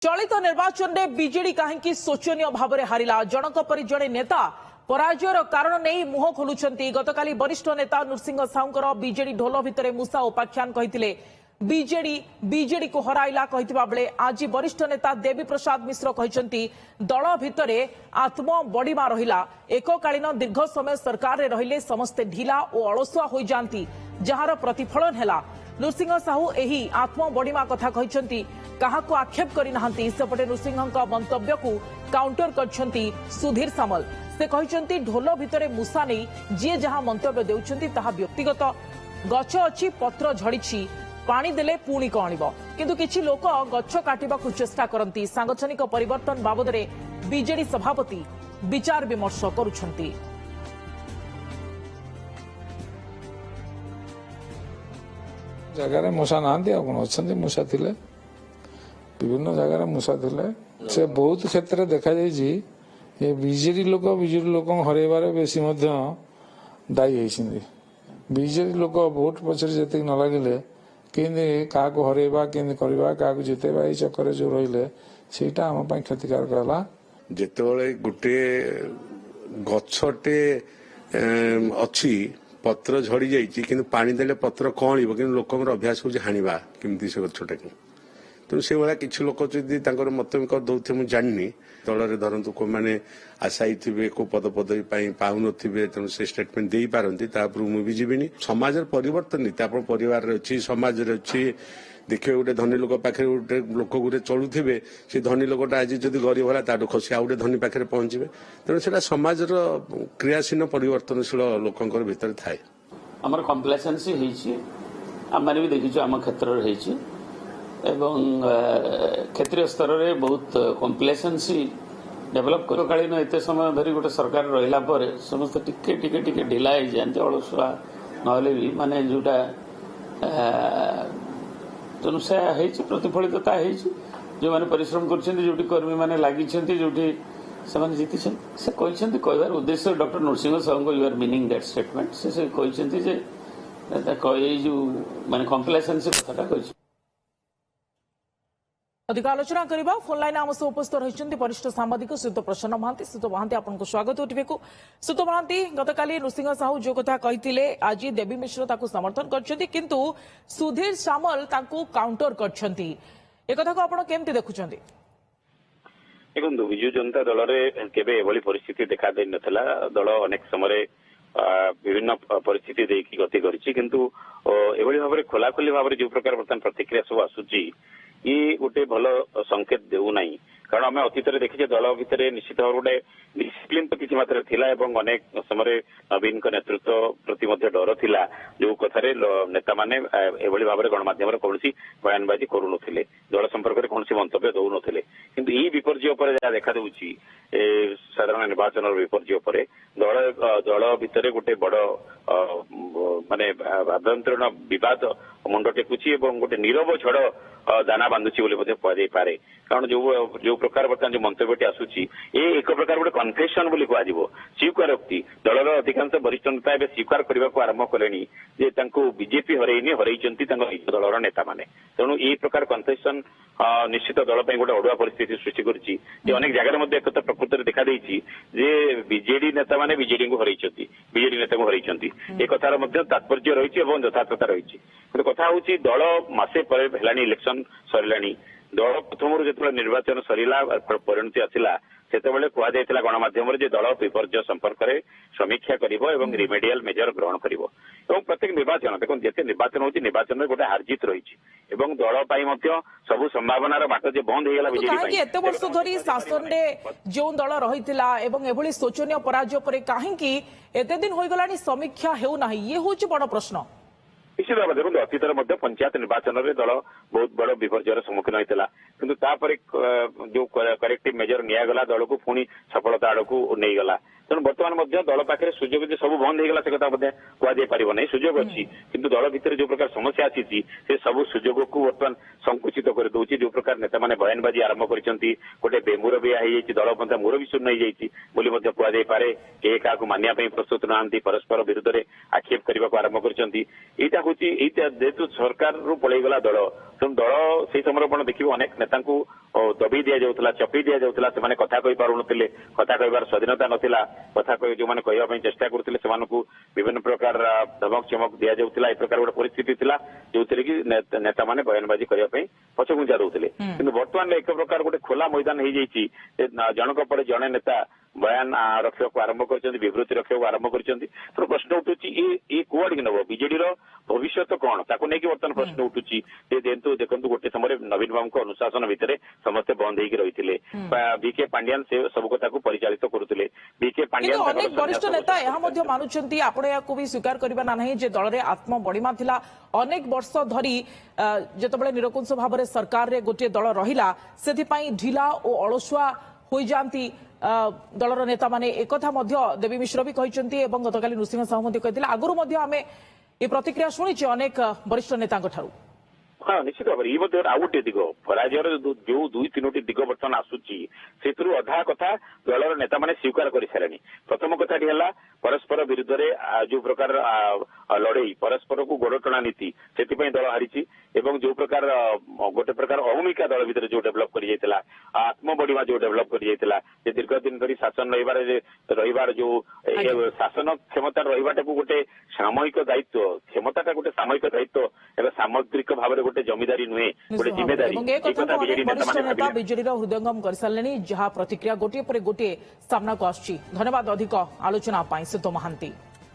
चलित निर्वाचन में बीजेडी कहीं शोचनीय भाव में हारिला जनक पर जड़े नेता पराजयर कारण नहीं मुह खोलुंट गतकाली वरिष्ठ नेता नृसिंह साहूंकर बीजेडी ढोल भितर मूसा उपाख्यान कहते बीजेडी को हराइला कहथिबा बेले आज वरिष्ठ नेता देवी प्रसाद मिश्र कहते दल भितर आत्म बड़ीमा रहिला एककालीन दीर्घ समय सरकार रहिले समस्ते ढिला और अलसुआ हो जाती जार प्रतिफलन है नृसिंह साहू एही आत्म बड़ीमा कथा कहते काहाको आक्षेप करना सेपटे नृसिंह मंतव्य को काउंटर करछंती सुधीर सामल से कहते ढोल भितर मूसा नहीं जी जहां मंतव्य देउछंती ताहा व्यक्तिगत गछ अच्छी पत्र झड़ी पानी देले पुणी कणिब किंतु किछि लोक गछ काटिबाकू चेष्टा करती सांगठनिक परिवर्तन बाबद रे बीजेडी सभापति विचार विमर्श करुछंती। जगार मूसा नहांती अच्छा मूसा थिले विभिन्न जगार मूसा थिले से बहुत क्षेत्र देखा ये बीजेडी लोक हरैबार बेसी दायी होती बीजेडी लोक भोट पछरे जति न लगिले केंद्र क्या हरैबा केंद्र करवा क्या जितेबा ये चक्कर जो रहिले सेटा आम पई क्षतिकारक हला जेतेबेले गुटे गछटे अछि पत्र झड़ी जाइए कि पानी देले पत्र कणिब कि लोकर अभ्यास हो हाणिबा केमती से गछटा तेणु से भाया किसी लोक जदि मत दौथे मुझे जानी दल धरतु को मैंने आशायी थे को पदपदवी पाऊन तेणु से स्टेटमेंट दे पारती मुझे जीविनी समाज परिवर्तन नीति आप परिवार अच्छी समाज अच्छी देखिए गोटे धनी लोक पाखे गोटे लोक गोटे चलुवे से धनी लोकटा आज जब गरीब है ताठू खसी आ गए धनी पाखे पहुंचे तेणु से समाज क्रियाशील परिवर्तनशील लोकंर भितर थाए आमर कम्प्लेसेंसी आम भी देखीचु आम क्षेत्र एवं क्षेत्रीय स्तर में बहुत कम्प्लेसेंसी डेभलप कालीन एत समय धरी गोटे सरकार रहा समस्त टिके टिके टिके ढिला हो जाते अलसुआ नहले भी माने जोटा तेणु से प्रतिफलितता जो मैंने परिश्रम कर कर्मी मैंने लगी जो जीति से कहबार उद्देश्य doctor Nrusingh Sahu you are meaning that statement से कहते जो माने कम्प्लेसेंसी कथाटा कही अधिक आलोचना करबा फोन लाइन आम सह उपस्थित रही वरिष्ठ सांबादिक श्रीत प्रसन्न महांती श्रीत महांती आपको स्वागत उठिबेकु श्रीत महांती गतकाली नृसिंह साहू जो कथा कहते आज देवी मिश्र ताकू समर्थन करछंती किंतु सुधीर सामल ताकू काउंटर करछंती ए कथा को आपण केमती देखुछंती देखो विजु जनता दल रे केबे एभली परिस्थिति देखा दे नथला दल अनेक समय विभिन्न परिस्थिति देखि गति करिछि किंतु एभली भाबरे खोलाखोली भाबरे जो प्रकार वर्तमान प्रतिक्रिया सब आसुची ये गोटे भल संकेत देउना कारण आम अतीत देखीचे दल भितर निश्चित भाव गोटे डिसिप्लिन तो किसी मात्रा थिला एवं अनेक समय नवीन नेतृत्व प्रति डर थिला जो कथार नेता माने एभली भाव में गणमाध्यम कौन बयानबाजी करुनथिले दल संपर्क में कौन मंतव्य दौनथिले किंतु यही विपर्य पर जहाँ देखा देउछि साधारण निर्वाचन विपर्य पर दल भितर गोटे बड़ माने आभ्यंतरीण विवाद मुंड टेकुछि एवं गोटे नीरव झड़ दाना बांधुची बोली पारे कारण जो प्रकार बर्तमान जो मंतव्यटी आसूची एक प्रकार गोटे कन्फेसन बोली कह स्वीकारोक्ति दलर अधिकांश वरिष्ठ नेता एवं स्वीकार करने को आरंभ कले बीजेपी हरैनी हरैचंती दलर नेता माने तेणु ये प्रकार कन्फेसन निश्चित दल गोटे अड़ुआ परिस्थिति सृष्टि करुच्ची अनेक जगह एक प्रकृत में देखा जे बीजेडी नेता माने बीजेडी को हरैचंती बीजेडी नेता को हरैचंती ए कथार तात्पर्य रही यथार्थता रही कथा हूँ दल मसे पर इलेक्शन सरलानी दल प्रथम जो निर्वाचन सरला परिणति आसला से कहला गणमाध्यम दल विपर्य संपर्क में समीक्षा कर रिमेडियल मेजर ग्रहण कर प्रत्येक निर्वाचन देखो जिते निर्वाचन होती निर्वाचन में गोटे हारजित रही दल सब संभावनार बाट जो बंद हो गला एत वर्ष धरी शासन में जो दल रही शोचनीय पराजय पर कहीं एत दिन हो गला समीक्षा होना ये हूँ बड़ प्रश्न निश्चित भाव देखो अतीत पंचायत निर्वाचन में दल बहुत बड़ विपर्यर सम्मुखीन होता किंतु जो करेक्टिव मेजर निगला दल को पुणी सफलता आड़ को नहीं गला तेणु बर्तमान दल पाखे सुजोग सब बंद होगा से कथा कहुई पार ना सुजोग अच्छी किंतु दल भितर जो प्रकार समस्या आसी से सब सुजोग को बर्तमान संकुचित कर दूसरी जो प्रकार नेता मैंने बयानबाजी आरंभ करते गोटे बेमुर भी दल मुर भी शून्य हो कहुई पारे के क्या मानिया प्रस्तुत नहांती परस्पर विरुद्ध में आक्षेप करने को आरंभ कर जेहेतु सरकार रू पलैगला दल ତେଣୁ ଦଳ ସେଇ ସମୟରେ ଆପଣ ଦେଖିବେ ଅନେକ ନେତାଙ୍କୁ ଦବି ଦିଆଯାଉଥିଲା, ଚପି ଦିଆଯାଉଥିଲା, ସେମାନେ କଥା କହିପାରୁନଥିଲେ, କଥା କହିବାର ସ୍ୱାଧୀନତା ନଥିଲା, କଥା କହି ଯୋଉମାନେ କହିବା ପାଇଁ ଚେଷ୍ଟା କରୁଥିଲେ ସେମାନଙ୍କୁ ବିଭିନ୍ନ ପ୍ରକାର ଧମକ ଚମକ ଦିଆଯାଉଥିଲା। ଏ ପ୍ରକାର ଗୋଟେ ପରିସ୍ଥିତି ଥିଲା ଯୋଉଥିରେ କି ନେତାମାନେ ବୟାନବାଜି କରିବା ପାଇଁ ପଛଘୁଞ୍ଚା ଦଉଥିଲେ। କିନ୍ତୁ ବର୍ତ୍ତମାନ ଏକ ପ୍ରକାର ଗୋଟେ ଖୋଲା ମଇଦାନ ହେଇଯାଇଛି, ଜଣକ ପରେ ଜଣେ ନେତା ବୟାନ ରଖିବାକୁ ଆରମ୍ଭ କରିଛନ୍ତି, ବିବୃତ୍ତି ରଖିବାକୁ ଆରମ୍ଭ କରିଛନ୍ତି। ତେଣୁ ପ୍ରଶ୍ନ ଉଠୁଛି ଏ କୁଆଡିକି ନବ, ବିଜେଡିର ଭବିଷ୍ୟତ କଣ, ତାକୁ ନେଇକି ବର୍ତ୍ତମାନ ପ୍ରଶ୍ନ ଉଠୁଛି। ଯେହେତୁ ଦେଖନ୍ତୁ ଗୋଟେ ସମୟରେ ନବୀନ ବାବୁଙ୍କ ଅନୁଶାସନ ଭିତରେ ସମସ୍ତେ ବନ୍ଦ ହେଇକି ରହିଥିଲେ, ବିକେ ପାଣ୍ଡିଆନ ସେ ସବୁ କଥାକୁ ପରିଚାଳିତ କରୁଥିଲେ। ବିକେ ପାଣ୍ଡିଆନ କିନ୍ତୁ ଅନେକ ବରିଷ୍ଠ ନେତା ଏହା ମଧ୍ୟ ମାନୁଛନ୍ତି, ଆପଣ ଏହାକୁ ବି ସ୍ୱୀକାର କରିବା ନା ନାହିଁ, ଯେ ଦଳରେ ଆତ୍ମବଡ଼ିମା ଥିଲା। ଅନେକ ବର୍ଷ ଧରି ଯେତେବେଳେ ନିରଙ୍କୁଶ ଭାବରେ ସରକାରରେ ଗୋଟିଏ ଦଳ ରହିଲା, ସେଥିପାଇଁ ଢିଲା ଓ ଅଳସୁଆ ହୋଇଯାନ୍ତି ଦଳର ନେତାମାନେ। ଏକଥା ମଧ୍ୟ ଦେବୀ ମିଶ୍ର ବି କହିଛନ୍ତି ଏବଂ ଗତକାଲି ନୃସିଂହ ସାହୁ ମଧ୍ୟ କହିଥିଲେ। ଆଗରୁ ମଧ୍ୟ ଆମେ ଏ ପ୍ରତିକ୍ରିୟା ଶୁଣିଛେ ଅନେକ ବରିଷ୍ଠ ନେତାଙ୍କ ଠାରୁ। ହଁ, ନିଶ୍ଚିତ ଭାବରେ ଇଏ ମଧ୍ୟ ଆଉ ଗୋଟେ ଦିଗ, ପରାଜୟର ଯୋଉ 2-3ଟି ଦିଗ ବର୍ତ୍ତମାନ ଆସୁଛି, ସେଥିରୁ ଅଧା କଥା ଦଳର ନେତାମାନେ ସ୍ୱୀକାର କରିସାରିଲେଣି। ପ୍ରଥମ କଥାଟି ହେଲା ପରସ୍ପର ବିରୁଦ୍ଧରେ ଯୋଉ ପ୍ରକାର ଲଢେଇ, ପରସ୍ପରକୁ ଗୋଡ ଟଣା ନୀତି, ସେଥିପାଇଁ ଦଳ ହାରିଛି। ଏବଂ ଯୋଉ ପ୍ରକାର ଗୋଟେ ପ୍ରକାର ଅହମିକା ଦଳ ଭିତରେ ଯୋଉ ଡେଭଲପ କରି ଯାଇଥିଲା, ଆତ୍ମବଡ଼ିମା ଯୋଉ ଡେଭଲପ କରି ଯାଇଥିଲା, ଯେ ଦୀର୍ଘ ଦିନ ଧରି ଶାସନ ରହିବାର ଯୋଉ ଶାସନ କ୍ଷମତା ରହିବାଟାକୁ ଗୋଟେ ସାମୟିକ ଦାୟିତ୍ୱ, କ୍ଷମତାଟା ଗୋଟେ ସାମୟିକ ଦାୟିତ୍ୱ, ଏବେ ସାମଗ୍ରିକ ଭାବରେ ଗୋଟେ ଜମିଦାରୀ ନୁହେଁ, ଗୋଟେ ଜିମ୍ମେଦାରୀ। ବରିଷ୍ଠ ନେତା ବିଜେଡିର ହୃଦୟଙ୍ଗମ କରିସାରିଲେଣି, ଯାହା ପ୍ରତିକ୍ରିୟା ଗୋଟିଏ ପରେ ଗୋଟିଏ ସାମ୍ନାକୁ ଆସୁଛି। ଧନ୍ୟବାଦ ଅଧିକ ଆଲୋଚନା ପାଇଁ ସିଦ୍ଧ ମହାନ୍ତି।